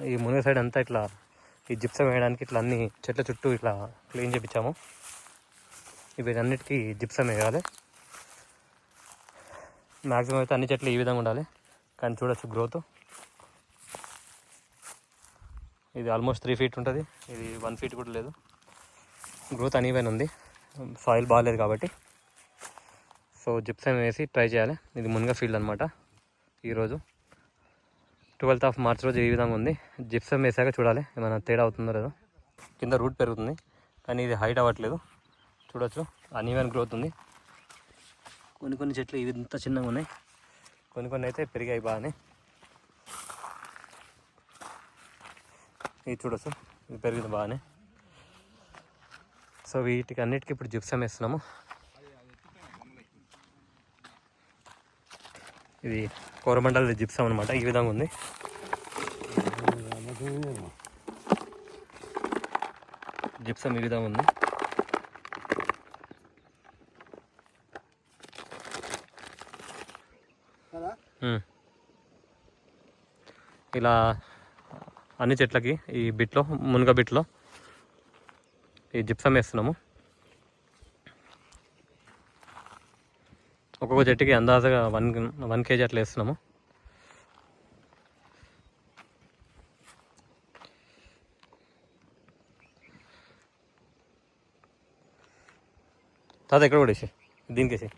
ఈ మునగ సైడ్ అంతా ఇట్లా ఈ జిప్సం వేయడానికి ఇట్లా అన్ని చెట్ల చుట్టూ ఇట్లా క్లీన్ చేయించాము. ఇవి అన్నిటికీ జిప్సం వేయాలి. మ్యాక్సిమం అయితే అన్ని చెట్లు ఈ విధంగా ఉండాలి. కానీ చూడొచ్చు గ్రోత్ ఇది ఆల్మోస్ట్ 3 feet ఉంటుంది. ఇది 1 feet కూడా లేదు. గ్రోత్ అనీవెన్ ఉంది, సాయిల్ బాగాలేదు కాబట్టి. సో జిప్సం వేసి ట్రై చేయాలి. ఇది మునగ ఫీల్డ్ అనమాట. ఈరోజు 12th March రోజు ఈ విధంగా ఉంది. జిప్సం వేసాక చూడాలి ఏమైనా తేడా అవుతుందో లేదో. కింద రూట్ పెరుగుతుంది కానీ ఇది హైట్ అవ్వట్లేదు. చూడొచ్చు అనీవెన్ గ్రోత్ ఉంది. కొన్ని చెట్లు ఇవి ఇంత చిన్నగా ఉన్నాయి, కొన్ని అయితే పెరిగాయి బాగానే. ఇది చూడొచ్చు ఇది పెరిగింది బాగానే. సో వీటికి అన్నిటికీ ఇప్పుడు జిప్సం వేస్తున్నాము. ఇది కోరమండల్ జిప్సం అనమాట. ఈ విధంగా ఉంది. జిప్సం ఈ విధంగా ఉంది. ఇలా అన్ని చెట్లకి ఈ బిట్లో మునగ బిట్లో ఈ జిప్సం వేస్తున్నాము. ఒక్కొక్క చెట్టుకి అందాజగా 1 kg అట్లా వేస్తున్నాము. తాత ఎక్కడ పడేసి దీనికేసి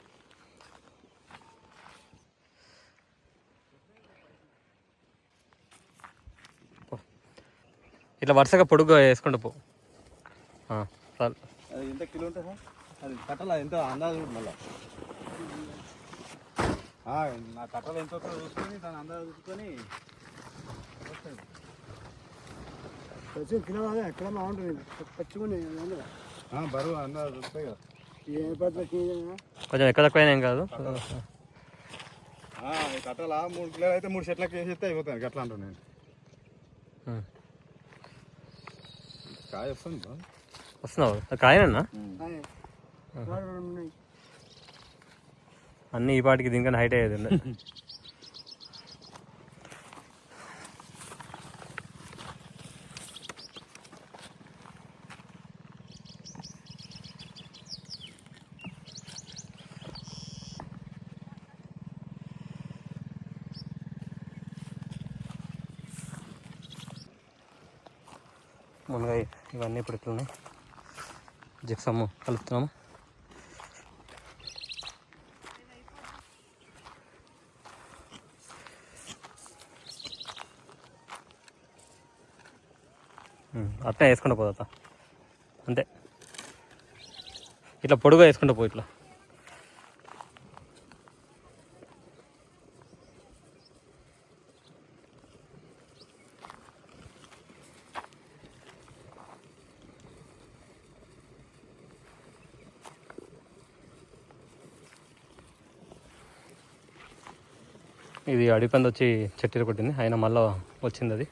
ఇట్లా వరుసగా పొడుగ్గా వేసుకుంటూ పో. చాలు. అది ఎంత కిలో ఉంటుంది సార్? అది కట్టల ఎంత అందాజు మళ్ళీ నా కట్టలు ఎంత చూసుకొని దాని అందాజు చూసుకొని కిలో ఎక్కడ బాగుంటుంది పచ్చుకుని బరువు అందాజు చూస్తాయి కదా. కొంచెం ఎక్కువ తక్కువ ఏం కాదు. కట్టల 3 కిలోలు అయితే 3 చెట్లకి వేసేస్తే అయిపోతాయి. ఎట్లా అంటున్నాను కాయ వస్తున్నావు కాయనన్నా అన్నీ ఈ పాటికి దీనికన్నా హైట్ అయ్యేది. మునగాయ ఇవన్నీ ఇప్పుడు ఇట్లున్నాయి. జిప్సమ్ కలుపుతున్నాము. అట్లా వేసుకుంటూ పోతా అంతే. ఇట్లా పొడుగా వేసుకుంటూ పో. ఇట్లా ఇది అడిపంది వచ్చి చెట్టు కొట్టింది, అయినా మళ్ళీ వచ్చింది అది.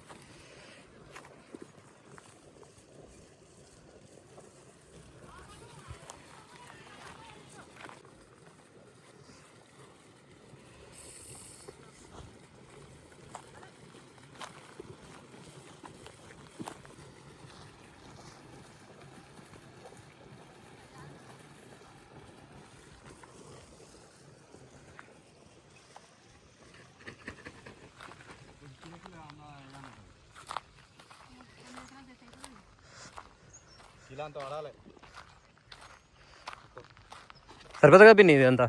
సరిపోతుందా పిన్ని ఇది అంతా?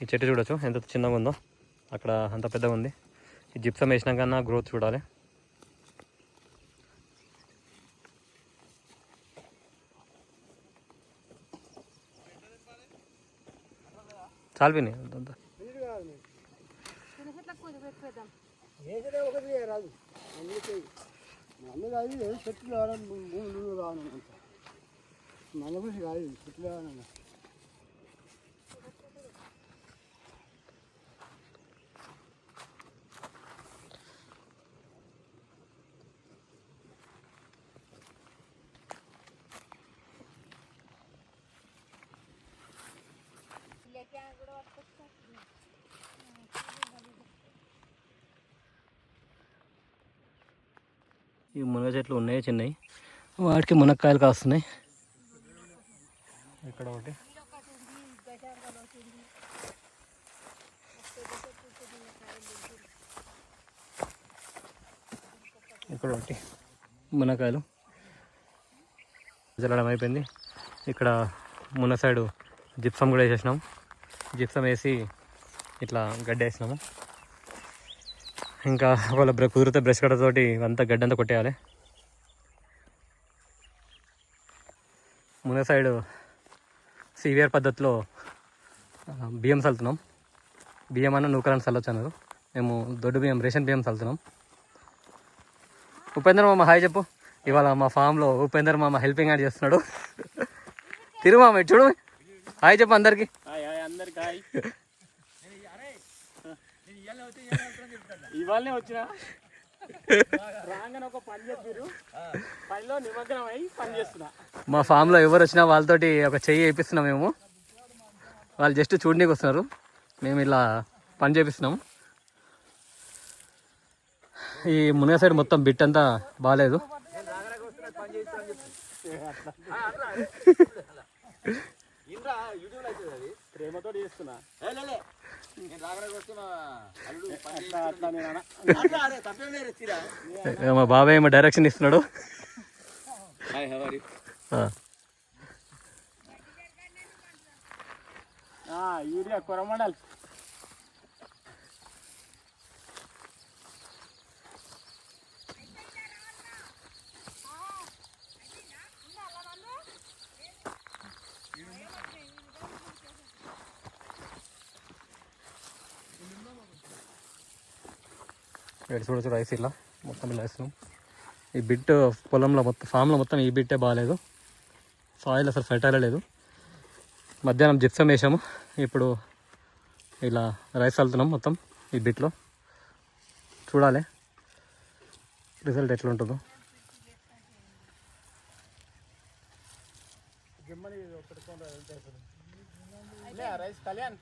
ఈ చెట్టు చూడొచ్చు ఎంత చిన్నగా ఉందో, అక్కడ అంత పెద్దగా ఉంది. ఈ జిప్సం వేసినాకన్నా గ్రోత్ చూడాలి. చాలు పిన్ని అంతా. చెట్లు కావాలి భూములు కావాలి నల్లబుసి కాదు చెట్లు కావాలన్నా. ఈ మునగ చెట్లు ఉన్నాయి చిన్నవి, వాటికి మునక్కాయలు కాస్తున్నాయి. ఇక్కడ ఒకటి, ఇక్కడ ఒకటి మునక్కాయలు జల్లడం అయిపోయింది. ఇక్కడ మున సైడు జిప్సం కూడా వేసేసినాం. జిప్సం వేసి ఇట్లా గడ్డ వేసినాము. ఇంకా ఒకవేళ కుదిరితే బ్రష్ కట్టతోటి అంతా గడ్డంతా కొట్టేయాలి. మున సైడు సివిఆర్ పద్ధతిలో బియ్యం చల్లుతున్నాం. బియ్యం అన్న నూకలని చల్లొచ్చు అన్నారు. మేము దొడ్డు బియ్యం, రేషన్ బియ్యం చల్లుతున్నాం. ఉపేందర్ మామ హాయ్ చెప్పు. ఇవాళ మా ఫామ్లో ఉపేందర్ మామ హెల్పింగ్ హ్యాండ్ చేస్తున్నాడు. తిరుగు మామ చూడు, హాయ్ చెప్పు అందరికి. ఇవాళనే వచ్చిన రాగానే ఒక పని చెప్పారు, పనిలో నిమగ్నం అయి పని చేస్తున్నా. మా ఫామ్లో ఎవరు వచ్చినా వాళ్ళతోటి ఒక చెయ్యి వేపిస్తున్నాం మేము. వాళ్ళు జస్ట్ చూడనీకి వస్తున్నారు, మేము ఇలా పని చేపిస్తున్నాము. ఈ మునగ సైడ్ మొత్తం బిట్ అంతా బాగాలేదు. ప్రేమతో చేస్తున్నా. మా బాబాయ్ ఏమో డైరెక్షన్ ఇస్తున్నాడు. యూరియా కొరమండల్ చూడొచ్చు రైస్ ఇలా మొత్తం ఇలా వేస్తున్నాం. ఈ బిట్ పొలంలో మొత్తం ఫామ్లో మొత్తం ఈ బిట్టే బాగాలేదు. సాయిల్ అసలు ఫెర్టైల్ లేదు. మధ్యాహ్నం జిప్సం వేసాము, ఇప్పుడు ఇలా రైస్ చల్లుతున్నాం మొత్తం ఈ బిట్లో. చూడాలి రిజల్ట్ ఎట్లా ఉంటుందో. రైస్ కళ్యాణ్